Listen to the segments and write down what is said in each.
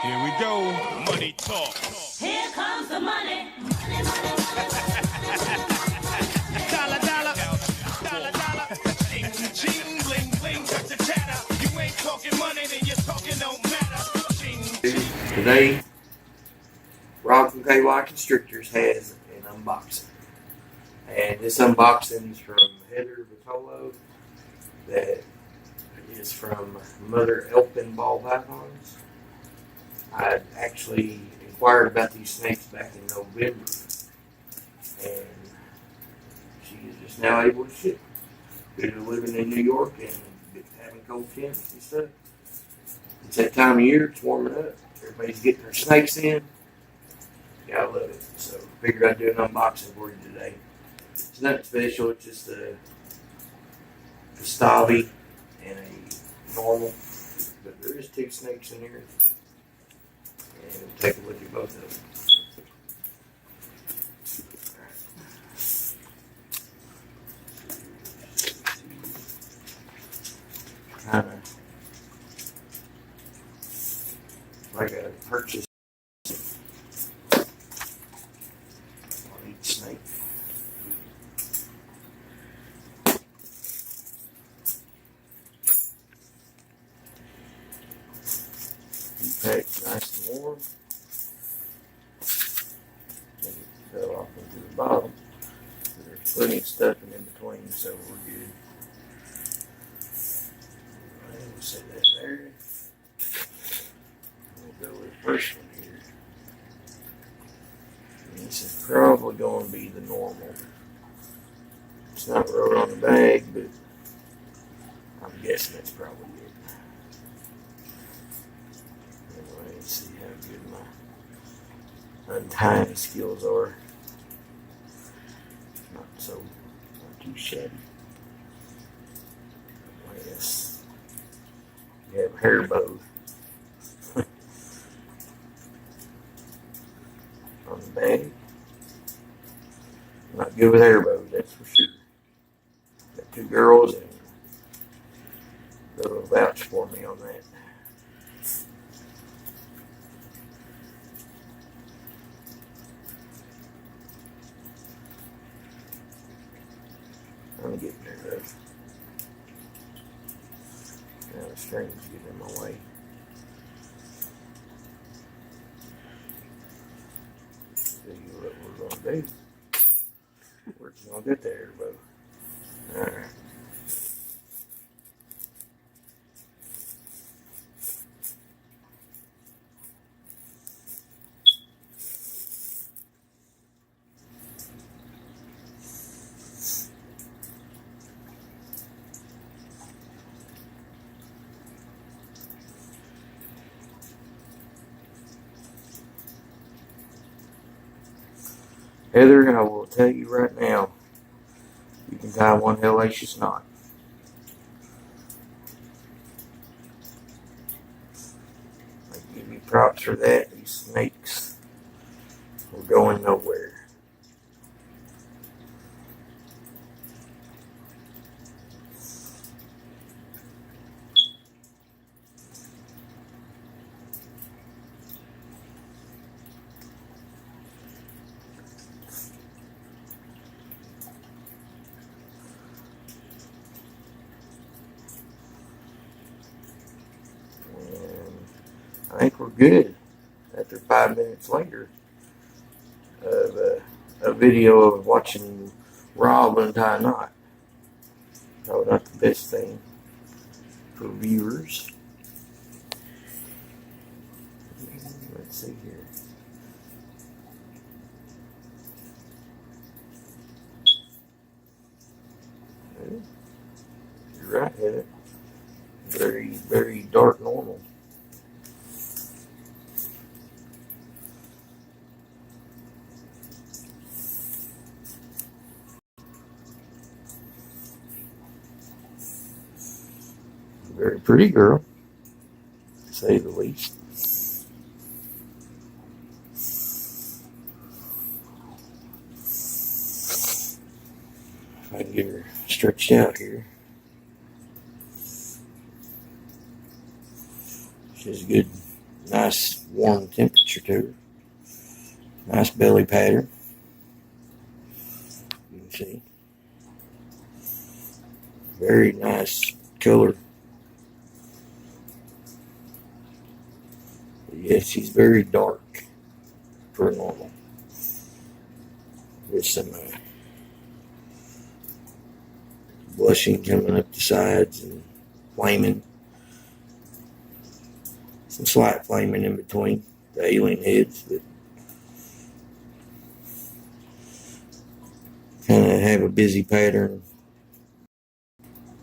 Here we go. Money talk. Here comes the money. Money, money, Dollar, dollar. Dollar, dollar. Ching, ching, bling, bling, cut the chatter. You ain't talking money, then your talking don't matter. Ching. Today, Rob from KY Constrictors has an unboxing. And this unboxing is from Heather Vitolo, that is from Mother Elfin ball pythons. I actually inquired about these snakes back in November, and she is just now able to ship. Due to living in New York and having cold temps and stuff. It's that time of year, it's warming up. Everybody's getting their snakes in. Yeah, I love it. So figured I'd do an unboxing for you today. It's nothing special, it's just a pastave and a normal. But there is two snakes in here. And we'll take a look at both of them. Kind of like a purchase on each snake. Packed nice and warm. And it fell off into the bottom. There's plenty of stuffing in between, so we're good. We'll set that there. We'll go with the first one here. And this is probably going to be the normal. It's not wrote on the bag, but I'm guessing that's probably it. Anyway, let's see how good my untying skills are. Not too shabby. Yes. You have hair bows on the bag. I'm not good with hair bows, that's for sure. Got two girls and they'll vouch for me on that. I'm getting there though. Now the string's getting in my way. See what we're going to do. We're just going to get there, bro. Alright. Heather, I will tell you right now, you can tie one hellacious knot. I give you props for that. These snakes are going nowhere. I think we're good after 5 minutes later of a video of watching Rob untie a knot. Probably not the best thing for viewers. Let's see here. You're right, Heather. Very, very dark normal. Very pretty girl, to say the least. If I can get her stretched out here. She's a good Nice warm temperature to her. Nice belly pattern. You can see. Very nice color. Yeah, she's very dark for normal. With some blushing coming up the sides and flaming. Some slight flaming in between the alien heads, but kind of have a busy pattern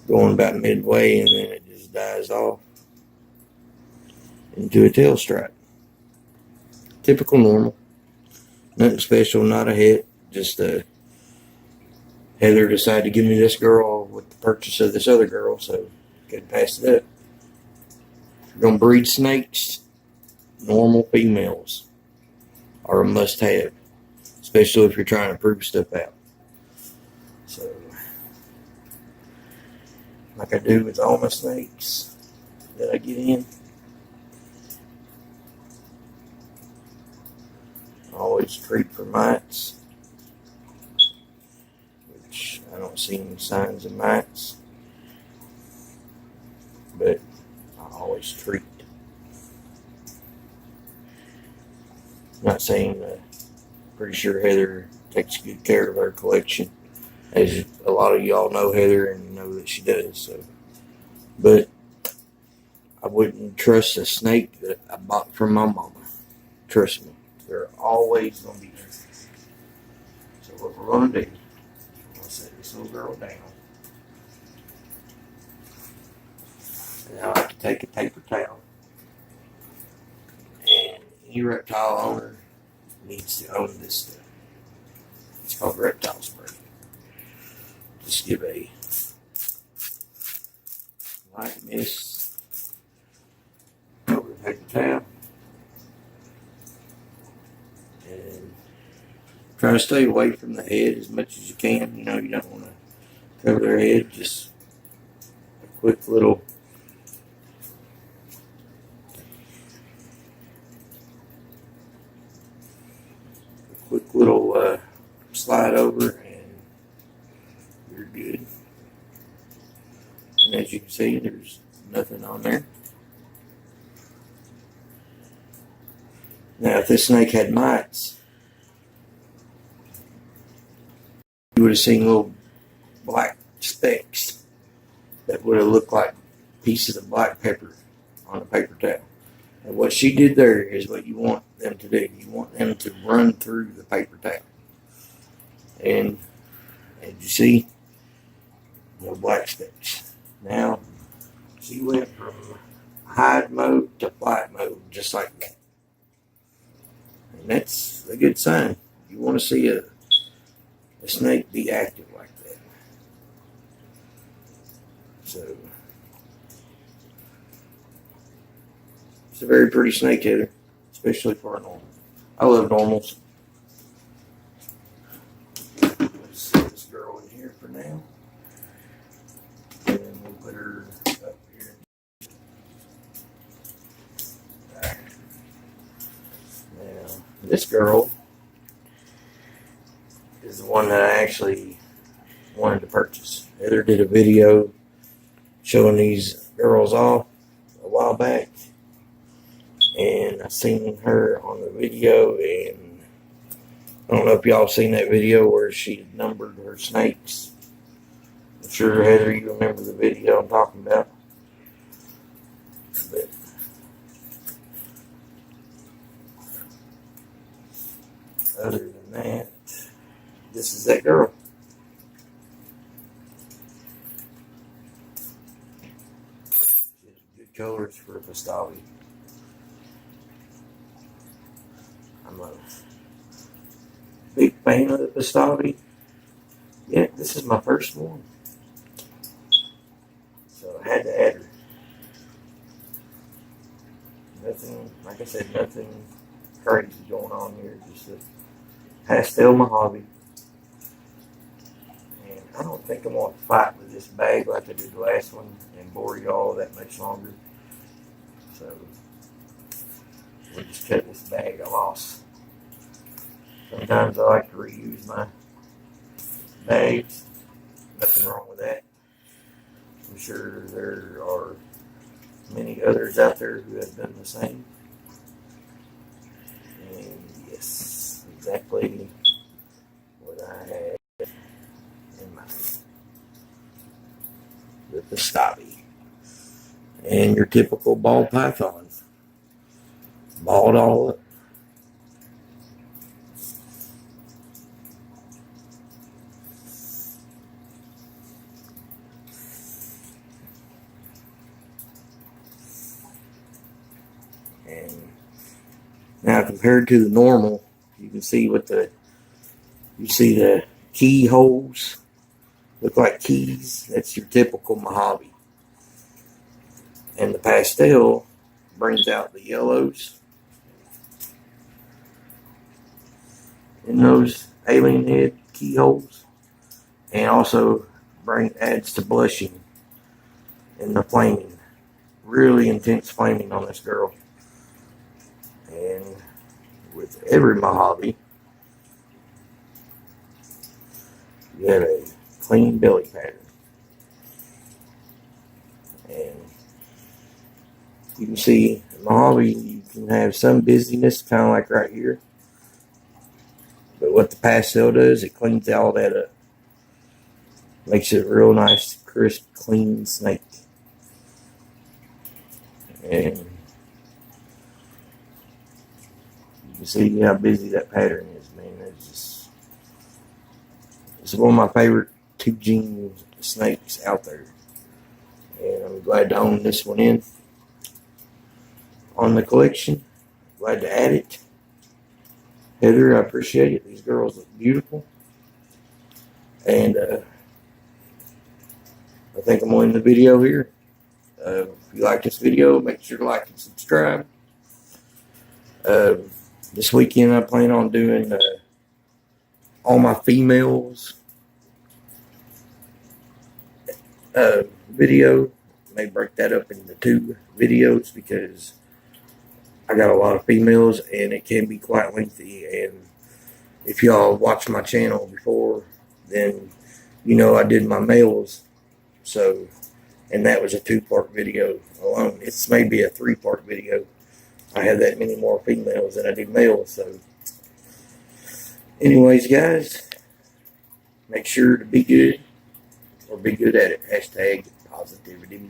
going about midway, and then it just dies off into a tail stripe. Typical normal. Nothing special, not a hit. Just Heather decided to give me this girl with the purchase of this other girl, so could pass it up. If you're gonna breed snakes, normal females are a must-have, especially if you're trying to prove stuff out. So, like I do with all my snakes that I get in, I always treat for mites, which I don't see any signs of mites, but I always treat. Not saying, pretty sure Heather takes good care of her collection, as a lot of y'all know Heather and know that she does. So, but I wouldn't trust a snake that I bought from my mama. Trust me, they're always gonna be there. So what we're gonna do, we're gonna set this little girl down. Now I can take a paper towel. And any reptile owner needs to own this stuff. It's called reptile spray. Just give a light mist over the paper towel. And try to stay away from the head as much as you can. You know, you don't want to cover their head. Just a quick little slide over, and you're good. And as you can see, there's nothing on there. Now, if this snake had mites, you would have seen little black specks that would have looked like pieces of black pepper on a paper towel. And what she did there is what you want them to do. You want them to run through the paper towel. And as you see, no black specks. Now, she went from hide mode to flight mode, just like that. And that's a good sign. You want to see a snake be active like that. So, it's a very pretty snake, Heather, especially for a normal. I love normals. Let's set this girl in here for now. And then we'll put her up here. Right. Now, this girl is the one that I actually wanted to purchase. Heather did a video showing these girls off a while back. And I seen her on the video, and I don't know if y'all seen that video where she numbered her snakes. I'm sure, Heather, you remember the video I'm talking about. But other than that, this is that girl. She has good colors for a pastave. I'm a big fan of the pastave. Yeah, this is my first one. So I had to add her. Nothing, like I said, nothing crazy going on here. Just a pastel Mojave. And I don't think I'm going to fight with this bag like I did the last one and bore y'all that much longer. So We'll just cut this bag I lost. Sometimes I like to reuse my bags. Nothing wrong with that. I'm sure there are many others out there who have done the same. And yes, exactly what I had in mind. The pastave. And your typical ball python. Balled all up. And now compared to the normal, you can see the keyholes look like keys. That's your typical Mojave. And the pastel brings out the yellows in those alien head keyholes, and also adds to blushing in the flaming. Really intense flaming on this girl. And with every Mojave, you have a clean belly pattern. And you can see in Mojave, you can have some busyness, kind of like right here. But what the pastel does, it cleans all that up. Makes it a real nice, crisp, clean snake. And you can see how busy that pattern is, man. It's one of my favorite 2-gene snakes out there. And I'm glad to own this one on the collection. Glad to add it. Heather, I appreciate it. These girls look beautiful. And I think I'm going to end the video here. If you like this video, make sure to like and subscribe. This weekend I plan on doing all my females video. May break that up into 2 videos because I got a lot of females and it can be quite lengthy. And if y'all watched my channel before, then you know I did my males. So, and that was a 2-part video alone. It's maybe a 3-part video. I have that many more females than I do males. So, anyways, guys, make sure to be good or be good at it. # positivity.